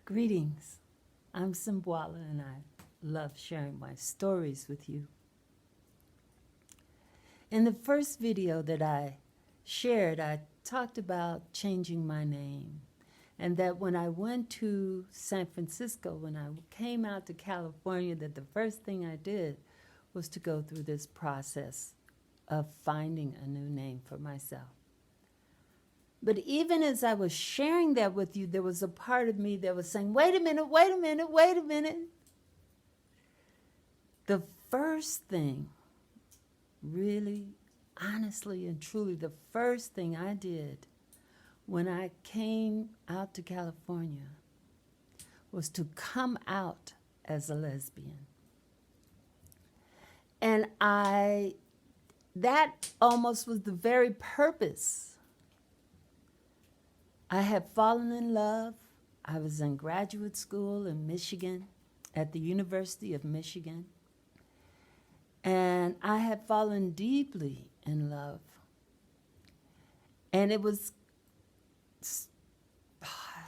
Greetings. I'm Simbwala, and I love sharing my stories with you. In the first video that I shared, I talked about changing my name, and that when I went to San Francisco, when I came out to California, that the first thing I did was to go through this process of finding a new name for myself. But even as I was sharing that with you, there was a part of me that was saying, wait a minute, wait a minute, wait a minute. The first thing, really, honestly and truly, the first thing I did when I came out to California was to come out as a lesbian. And that almost was the very purpose. I had fallen in love. I was in graduate school in Michigan, at the University of Michigan. And I had fallen deeply in love. And it was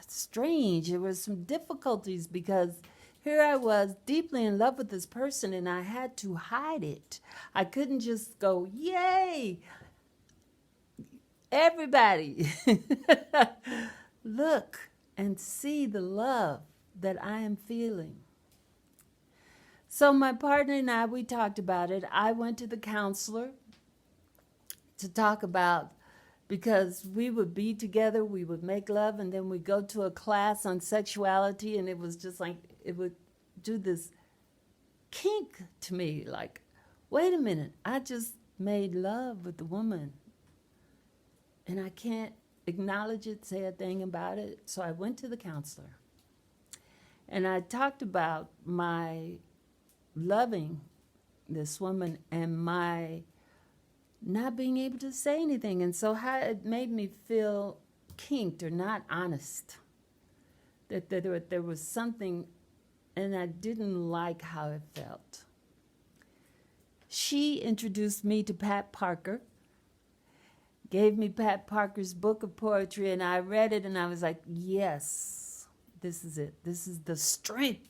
strange. There were some difficulties because here I was deeply in love with this person and I had to hide it. I couldn't just go, yay, everybody, look and see the love that I am feeling. So my partner and I, we talked about it. I went to the counselor to talk about, because we would be together, we would make love, and then we'd go to a class on sexuality, and it was just like, it would do this kink to me, like, wait a minute, I just made love with the woman, and I can't acknowledge it, say a thing about it. So I went to the counselor, and I talked about my loving this woman and my not being able to say anything. And so how it made me feel kinked or not honest, that there was something, and I didn't like how it felt. She introduced me to Pat Parker, gave me Pat Parker's book of poetry, and I read it and I was like, yes, this is it. This is the strength,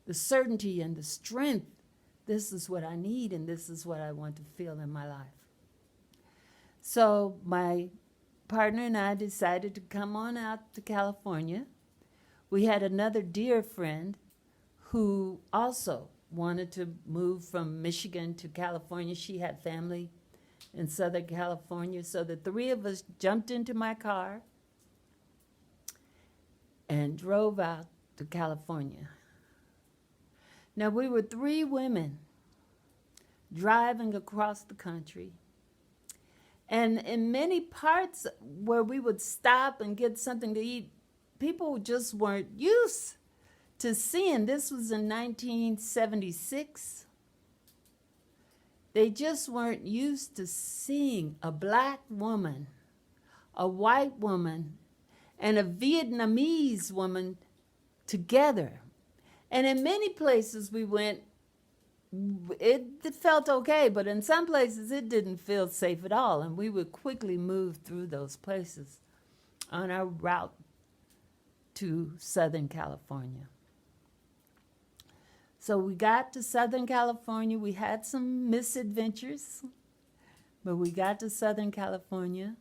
the certainty and the strength. This is what I need, and this is what I want to feel in my life. So my partner and I decided to come on out to California. We had another dear friend who also wanted to move from Michigan to California. She had family in Southern California. So the three of us jumped into my car and drove out to California. Now, we were three women driving across the country. And in many parts where we would stop and get something to eat, people just weren't used to seeing. This was in 1976. They just weren't used to seeing a black woman, a white woman, and a Vietnamese woman together. And in many places we went, it felt okay, but in some places it didn't feel safe at all. And we would quickly move through those places on our route to Southern California. So we got to Southern California. We had some misadventures, but we got to Southern California,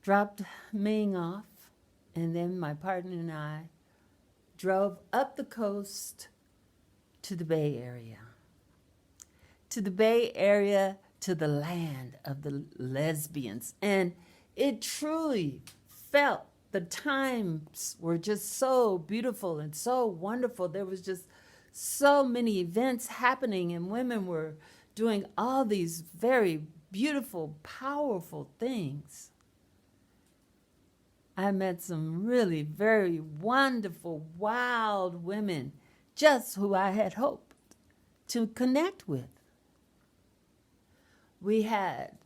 dropped Ming off, and then my partner and I drove up the coast to the Bay Area. To the Bay Area, to the land of the lesbians. And it truly felt, the times were just so beautiful and so wonderful. There was just so many events happening, and women were doing all these very beautiful, powerful things. I met some really very wonderful, wild women, just who I had hoped to connect with. We had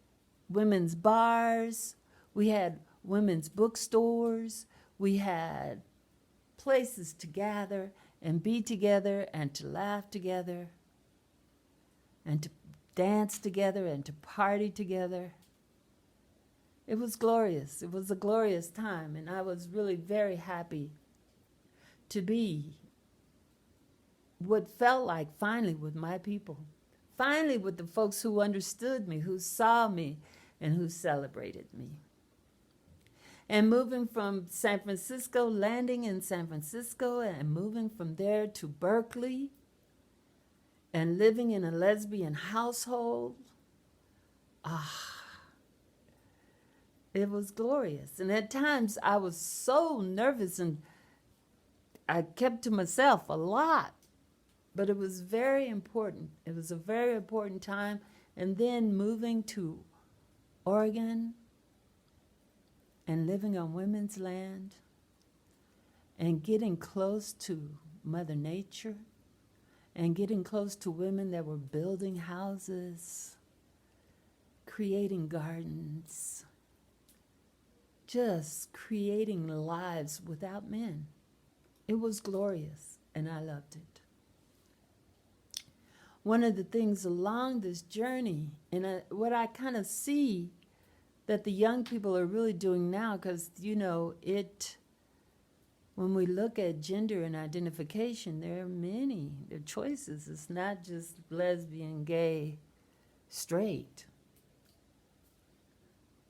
women's bars, we had women's bookstores, we had places to gather and be together and to laugh together and to dance together and to party together. It was glorious. It was a glorious time, and I was really very happy to be what felt like finally with my people, finally with the folks who understood me, who saw me, and who celebrated me. And moving from San Francisco, landing in San Francisco, and moving from there to Berkeley, and living in a lesbian household, it was glorious. And at times I was so nervous and I kept to myself a lot, but it was very important. It was a very important time. And then moving to Oregon and living on women's land and getting close to Mother Nature and getting close to women that were building houses, creating gardens, just creating lives without men. It was glorious, and I loved it. One of the things along this journey, and what I kind of see that the young people are really doing now, because, when we look at gender and identification, there are many. There are choices. It's not just lesbian, gay, straight.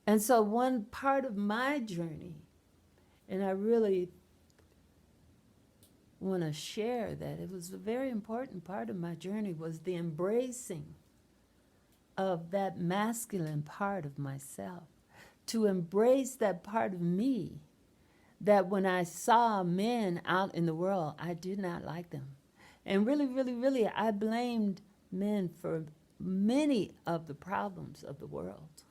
And so one part of my journey, and I really want to share that it was a very important part of my journey, was the embracing of that masculine part of myself, to embrace that part of me that when I saw men out in the world, I did not like them. And really, really, really, I blamed men for many of the problems of the world.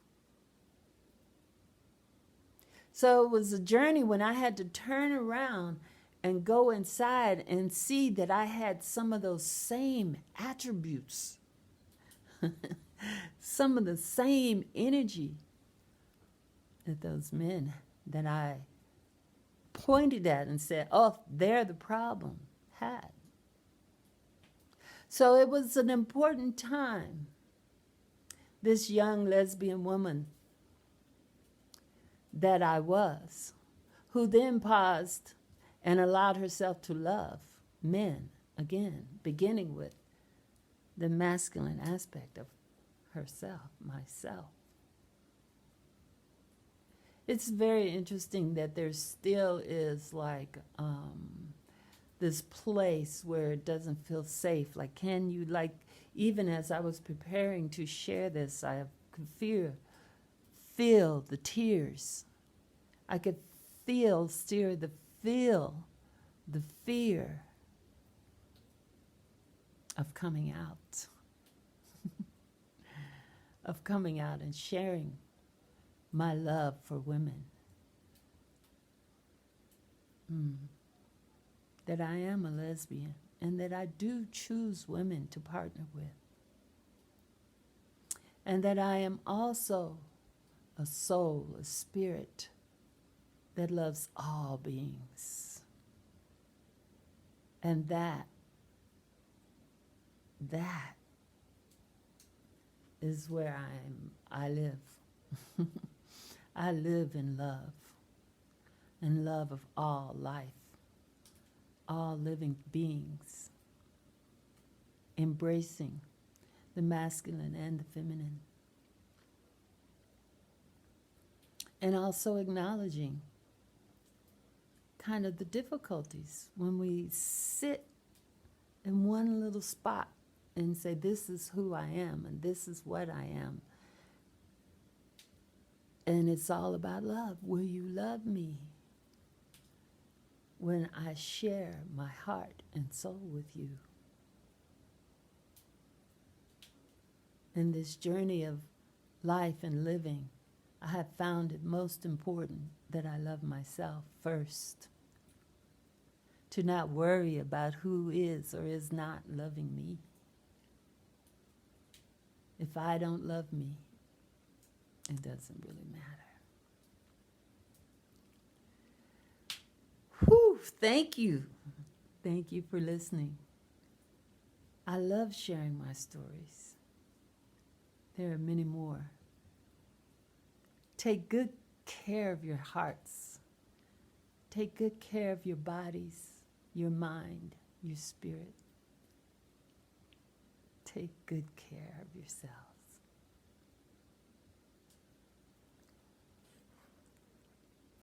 So it was a journey when I had to turn around and go inside and see that I had some of those same attributes, some of the same energy that those men that I pointed at and said, oh, they're the problem, had. So it was an important time. This young lesbian woman that I was, who then paused and allowed herself to love men again, beginning with the masculine aspect of herself, myself. It's very interesting that there still is like this place where it doesn't feel safe. Like, can you, like, even as I was preparing to share this, I could feel the tears. I could feel the fear of coming out, of coming out and sharing my love for women. That I am a lesbian and that I do choose women to partner with. And that I am also a soul, a spirit that loves all beings. And that is where I live. I live in love of all life, all living beings, embracing the masculine and the feminine, and also acknowledging kind of the difficulties when we sit in one little spot and say, this is who I am and this is what I am. And it's all about love. Will you love me when I share my heart and soul with you? In this journey of life and living, I have found it most important that I love myself first. To not worry about who is or is not loving me. If I don't love me, it doesn't really matter. Whew, thank you. Thank you for listening. I love sharing my stories. There are many more. Take good care of your hearts. Take good care of your bodies, your mind, your spirit. Take good care of yourself.